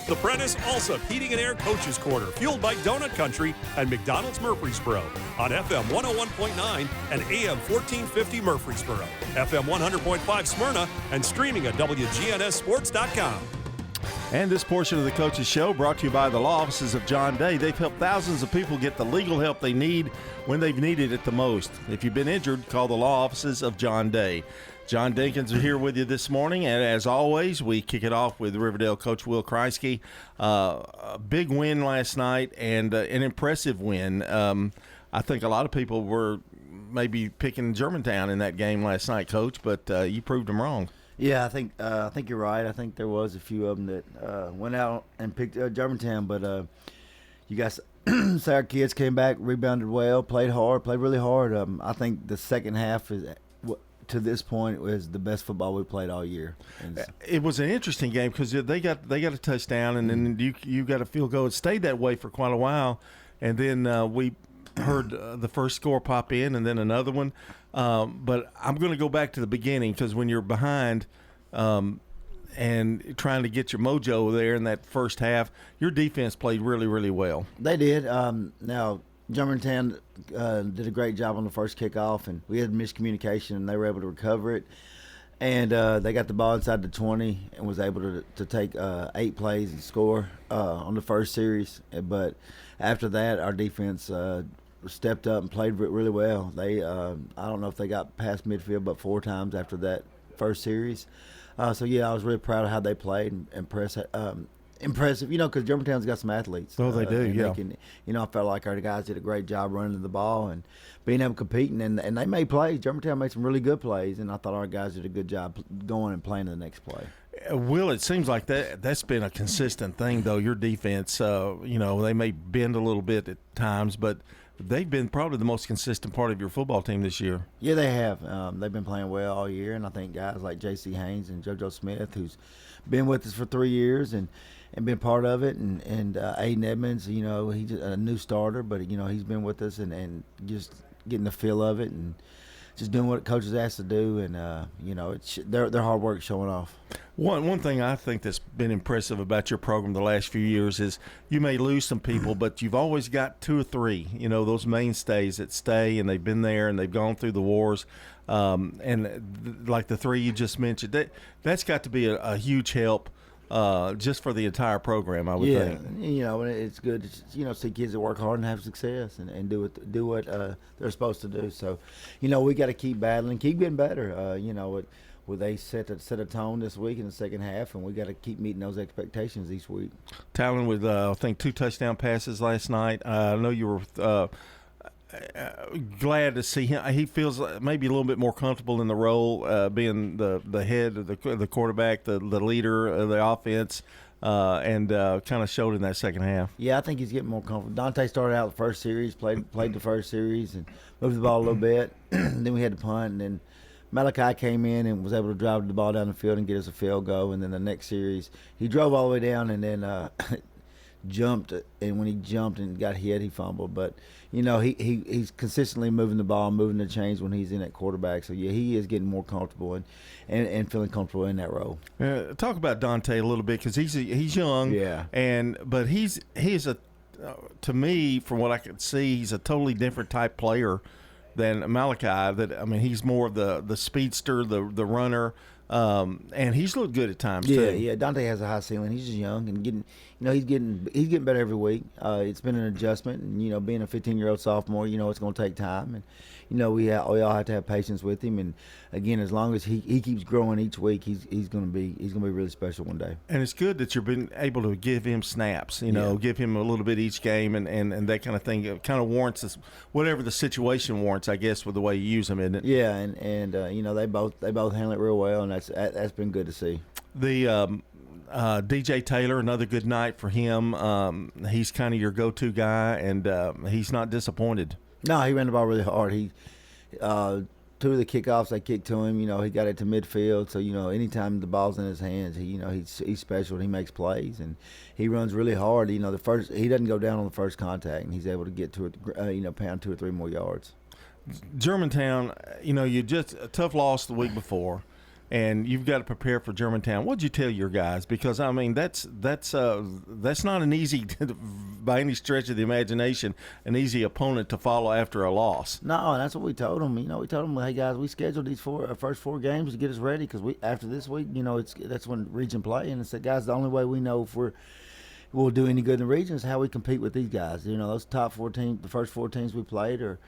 The Prentice Allsup Heating and Air Coaches Corner, fueled by Donut Country and McDonald's Murfreesboro on FM 101.9 and AM 1450 Murfreesboro, FM 100.5 Smyrna, and streaming at WGNSSports.com. And this portion of the Coaches Show brought to you by the law offices of John Day. They've helped thousands of people get the legal help they need when they've needed it the most. If you've been injured, call the law offices of John Day. John Dinkins is here with you this morning, and as always, we kick it off with Riverdale coach Will Kriesky. A big win last night and an impressive win. I think a lot of people were maybe picking Germantown in that game last night, Coach, but you proved them wrong. Yeah, I think you're right. I think there was a few of them that went out and picked Germantown, but you guys say our kids came back, rebounded well, played hard, played really hard. I think the second half is, to this point, was the best football we played all year. It was an interesting game because they got a touchdown, and then you got a field goal. It stayed that way for quite a while, and then we heard the first score pop in and then another one. But I'm going to go back to the beginning because when you're behind and trying to get your mojo there in that first half, your defense played really, really well. They did. Now, Germantown did a great job on the first kickoff, and we had miscommunication, and they were able to recover it. And they got the ball inside the 20 and was able to take 8 plays and score on the first series. But after that, our defense stepped up and played really well. They I don't know if they got past midfield but 4 times after that first series. So, yeah, I was really proud of how they played and impressive, because Germantown's got some athletes. Oh, they do, yeah. I felt like our guys did a great job running the ball and being able to compete, and they made plays. Germantown made some really good plays, and I thought our guys did a good job going and playing the next play. Will, it seems like that's been a consistent thing, though. Your defense, they may bend a little bit at times, but they've been probably the most consistent part of your football team this year. Yeah, they have. They've been playing well all year, and I think guys like J.C. Haynes and JoJo Smith, who's been with us for 3 years and been part of it, and Aiden Edmonds, he's a new starter, but, he's been with us and just getting the feel of it and just doing what coaches asked to do, and their hard work showing off. One thing I think that's been impressive about your program the last few years is you may lose some people, but you've always got 2 or 3, those mainstays that stay, and they've been there and they've gone through the wars. Like the 3 you just mentioned, that's got to be a huge help just for the entire program, I would think. Yeah, it's good to see kids that work hard and have success and do what they're supposed to do. So, we got to keep battling, keep getting better. They set a tone this week in the second half, and we got to keep meeting those expectations each week. Talon with, I think, 2 touchdown passes last night. I know you were glad to see him. He feels maybe a little bit more comfortable in the role, being the head of the quarterback, the leader of the offense, and kind of showed in that second half. Yeah, I think he's getting more comfortable. Dante started out the first series, played the first series, and moved the ball a little bit. Then we had to punt, and then Malachi came in and was able to drive the ball down the field and get us a field goal. And then the next series, he drove all the way down and then jumped. And when he jumped and got hit, he fumbled. But, he's consistently moving the ball, moving the chains when he's in at quarterback. So, yeah, he is getting more comfortable and feeling comfortable in that role. Talk about Dante a little bit because he's young. Yeah. But he's to me, from what I could see, he's a totally different type player than Malachi. He's more of the speedster, the runner, and he's looked good at times too. Yeah. Dante has a high ceiling. He's just young and he's getting better every week. It's been an adjustment, and being a 15-year-old sophomore, it's going to take time, and we all have to have patience with him. And again, as long as he keeps growing each week, he's going to be really special one day. And it's good that you've been able to give him snaps, give him a little bit each game, and that kind of thing. It kind of warrants us, whatever the situation warrants, I guess, with the way you use them, isn't it? Yeah, and they both handle it real well, and that's been good to see. The DJ Taylor, another good night for him. He's kind of your go-to guy, and he's not disappointed. No, he ran the ball really hard. 2 of the kickoffs they kicked to him, he got it to midfield. So, anytime the ball's in his hands, he's special. He makes plays, and he runs really hard. He doesn't go down on the first contact, and he's able to get to it, pound 2 or 3 more yards. Germantown, you just a tough loss the week before. and you've got to prepare for Germantown. What'd you tell your guys? Because I mean, that's not an easy, by any stretch of the imagination, an easy opponent to follow after a loss. No, and that's what we told them. We told them, hey guys, we scheduled these first four games to get us ready because after this week, that's when region play, and I said, guys, the only way we know if we'll do any good in the region is how we compete with these guys. Those top four teams, the first four teams we played are,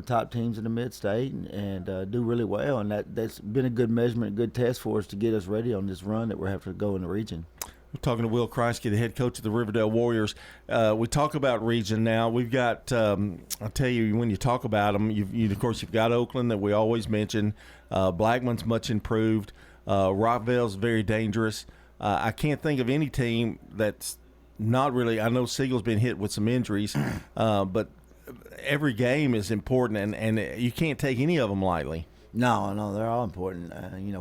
top teams in the mid-state and do really well. And that's been a good measurement, a good test for us to get us ready on this run that we're having to go in the region. We're talking to Will Kriesky, the head coach of the Riverdale Warriors. We talk about region now. We've got, I'll tell you, when you talk about them, of course, you've got Oakland that we always mention. Blackman's much improved. Rockvale's very dangerous. I can't think of any team that's not really. I know Siegel's been hit with some injuries, but every game is important, and you can't take any of them lightly. No, they're all important.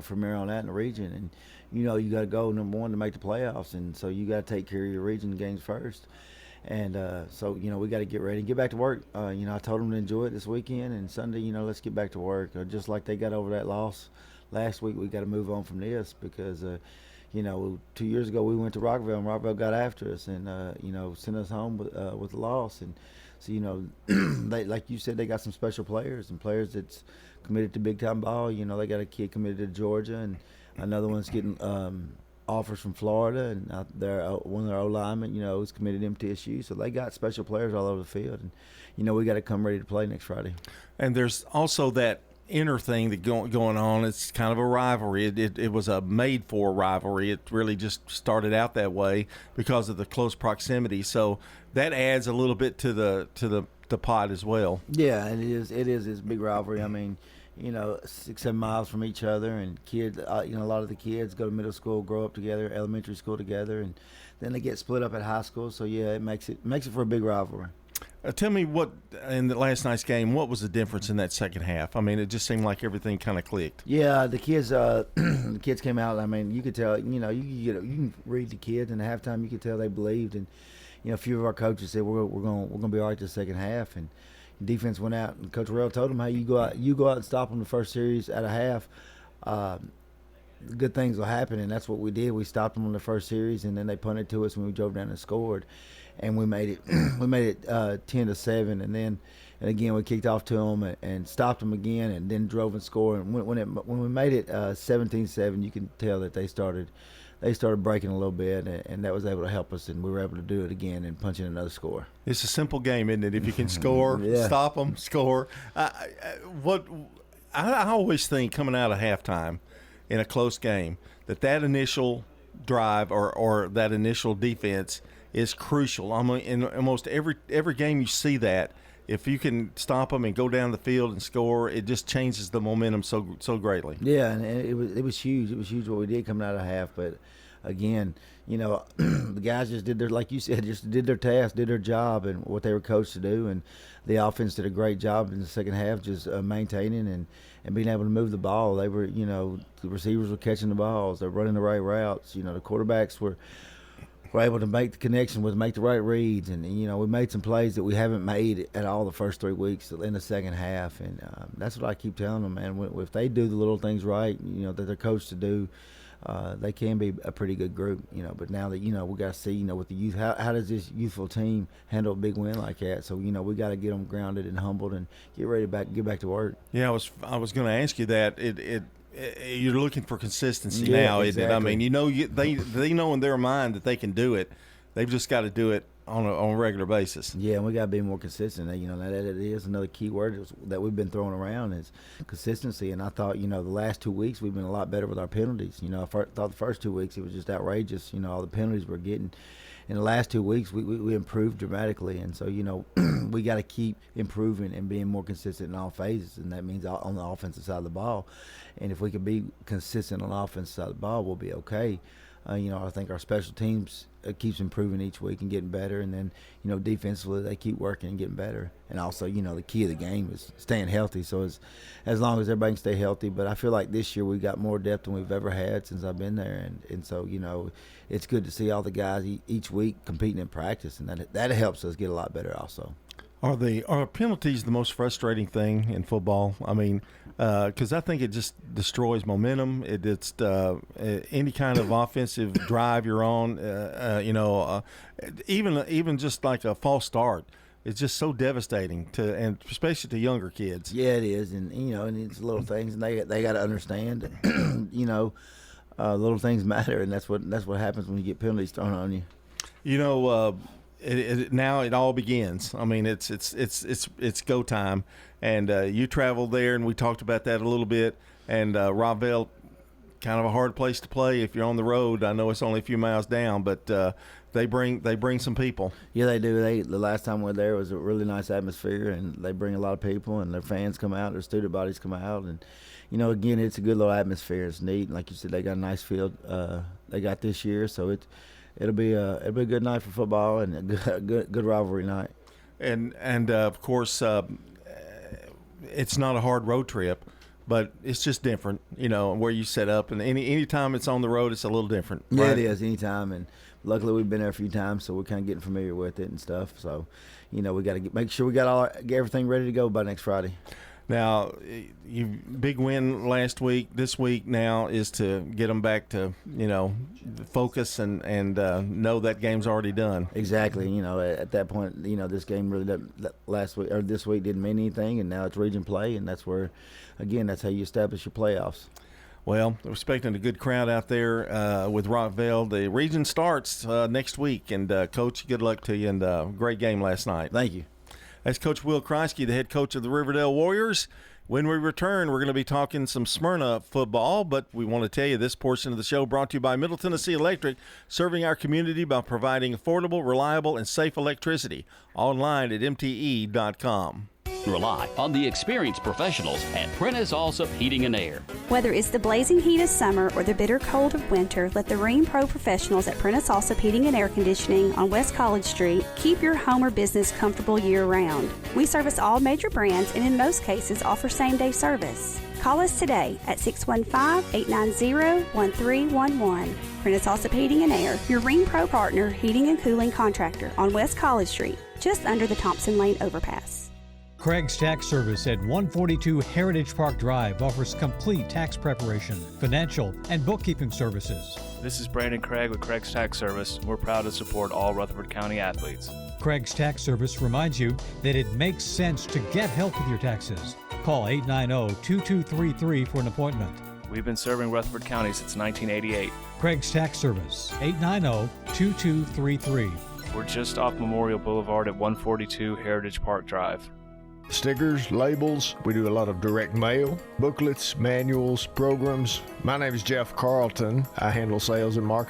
From here on out in the region, and you got to go number one to make the playoffs, and so you got to take care of your region games first. And so we got to get ready and get back to work. I told them to enjoy it this weekend and Sunday. Let's get back to work. Just like they got over that loss last week, we got to move on from this because. 2 years ago we went to Rockville and Rockville got after us and sent us home with a loss. And so they, like you said, they got some special players and players that's committed to big time ball. They got a kid committed to Georgia and another one's getting offers from Florida, and one of their O linemen is committed to MTSU. So they got special players all over the field, and we got to come ready to play next Friday. And there's also that inner thing that going on. It's kind of a rivalry. It was a made-for rivalry. It really just started out that way because of the close proximity. So that adds a little bit to the pot as well. Yeah, it is. It's a big rivalry. I mean, 6-7 miles from each other, and kids. A lot of the kids go to middle school, grow up together, elementary school together, and then they get split up at high school. So yeah, it makes it for a big rivalry. Tell me what, in the last night's game, what was the difference in that second half? I mean, it just seemed like everything kind of clicked. Yeah, the kids came out. I mean, you could tell, you can read the kids, and at halftime you could tell they believed. And, a few of our coaches said, we're going to be all right the second half. And defense went out, and Coach Rell told them, hey, you go out and stop them the first series at a half. Good things will happen, and that's what we did. We stopped them on the first series, and then they punted to us when we drove down and scored. And we made it 10-7, and again we kicked off to them and stopped them again, and then drove and scored. And when we made it 17-7, you can tell that they started breaking a little bit, and that was able to help us, and we were able to do it again and punch in another score. It's a simple game, isn't it? If you can score, stop them, score. What I always think coming out of halftime in a close game that initial drive or that initial defense is crucial. I mean, in almost every game you see that. If you can stop them and go down the field and score, it just changes the momentum so greatly. Yeah, and it was huge. It was huge what we did coming out of half. But again, the guys just did like you said, just did their task, did their job, and what they were coached to do. And the offense did a great job in the second half, just maintaining and being able to move the ball. They were, the receivers were catching the balls. They're running the right routes. The quarterbacks were able to make the connection, make the right reads, and we made some plays that we haven't made at all the first 3 weeks in the second half, and that's what I keep telling them, man. If they do the little things right, that they're coached to do, they can be a pretty good group, But now that we got to see, with the youth, how does this youthful team handle a big win like that? So we got to get them grounded and humbled and get ready to get back to work. Yeah, I was going to ask you that. You're looking for consistency now, exactly. Isn't it? I mean, they know in their mind that they can do it. They've just got to do it on a regular basis. Yeah, and we got to be more consistent. That is another key word that we've been throwing around is consistency. And I thought, the last 2 weeks we've been a lot better with our penalties. I thought the first 2 weeks it was just outrageous. All the penalties we're getting. In the last 2 weeks, we improved dramatically, and so we got to keep improving and being more consistent in all phases, and that means on the offensive side of the ball. And if we can be consistent on the offensive side of the ball, we'll be okay. I think our special teams keeps improving each week and getting better, and then defensively they keep working and getting better. And also the key of the game is staying healthy. So as long as everybody can stay healthy, but I feel like this year we got more depth than we've ever had since I've been there, and so it's good to see all the guys each week competing in practice, and that helps us get a lot better also. Are penalties the most frustrating thing in football? I mean, because I think it just destroys momentum. It's any kind of offensive drive you're on. Even just like a false start, it's just so devastating and especially to younger kids. Yeah, it is, and and it's little things, and they got to understand. Little things matter, and that's what happens when you get penalties thrown on you. Now it all begins. I mean, it's go time, and you traveled there, and we talked about that a little bit. And Riverdale, kind of a hard place to play if you're on the road. I know it's only a few miles down, but they bring some people. Yeah, they do. The last time we were there was a really nice atmosphere, and they bring a lot of people, and their fans come out, their student bodies come out, and again, it's a good little atmosphere. It's neat, and like you said, they got a nice field. They got this year, so it'll be a good night for football and a good rivalry night. And of course, it's not a hard road trip, but it's just different, where you set up. And any time it's on the road, it's a little different. Yeah, right? it is anytime. And luckily, we've been there a few times, so we're kind of getting familiar with it and stuff. So, we got to make sure we got get everything ready to go by next Friday. Now, big win last week. This week now is to get them back to, focus and know that game's already done. Exactly. At that point, this game really this week didn't mean anything, and now it's region play, and that's where, again, that's how you establish your playoffs. Well, we're expecting a good crowd out there with Rockville. The region starts next week, and Coach, good luck to you, and great game last night. Thank you. That's Coach Will Kriesky, the head coach of the Riverdale Warriors. When we return, we're going to be talking some Smyrna football, but we want to tell you this portion of the show brought to you by Middle Tennessee Electric, serving our community by providing affordable, reliable, and safe electricity. Online at mte.com. Rely on the experienced professionals at Prentice Allsup Heating and Air. Whether it's the blazing heat of summer or the bitter cold of winter, let the Rheem Pro professionals at Prentice Allsup Heating and Air Conditioning on West College Street keep your home or business comfortable year-round. We service all major brands and in most cases offer same-day service. Call us today at 615-890-1311. Prentice Allsup Heating and Air, your Rheem Pro partner heating and cooling contractor on West College Street, just under the Thompson Lane overpass. Craig's Tax Service at 142 Heritage Park Drive offers complete tax preparation, financial, and bookkeeping services. This is Brandon Craig with Craig's Tax Service. We're proud to support all Rutherford County athletes. Craig's Tax Service reminds you that it makes sense to get help with your taxes. Call 890-2233 for an appointment. We've been serving Rutherford County since 1988. Craig's Tax Service, 890-2233. We're just off Memorial Boulevard at 142 Heritage Park Drive. Stickers, labels, we do a lot of direct mail, booklets, manuals, programs. My name is Jeff Carlton. I handle sales and marketing.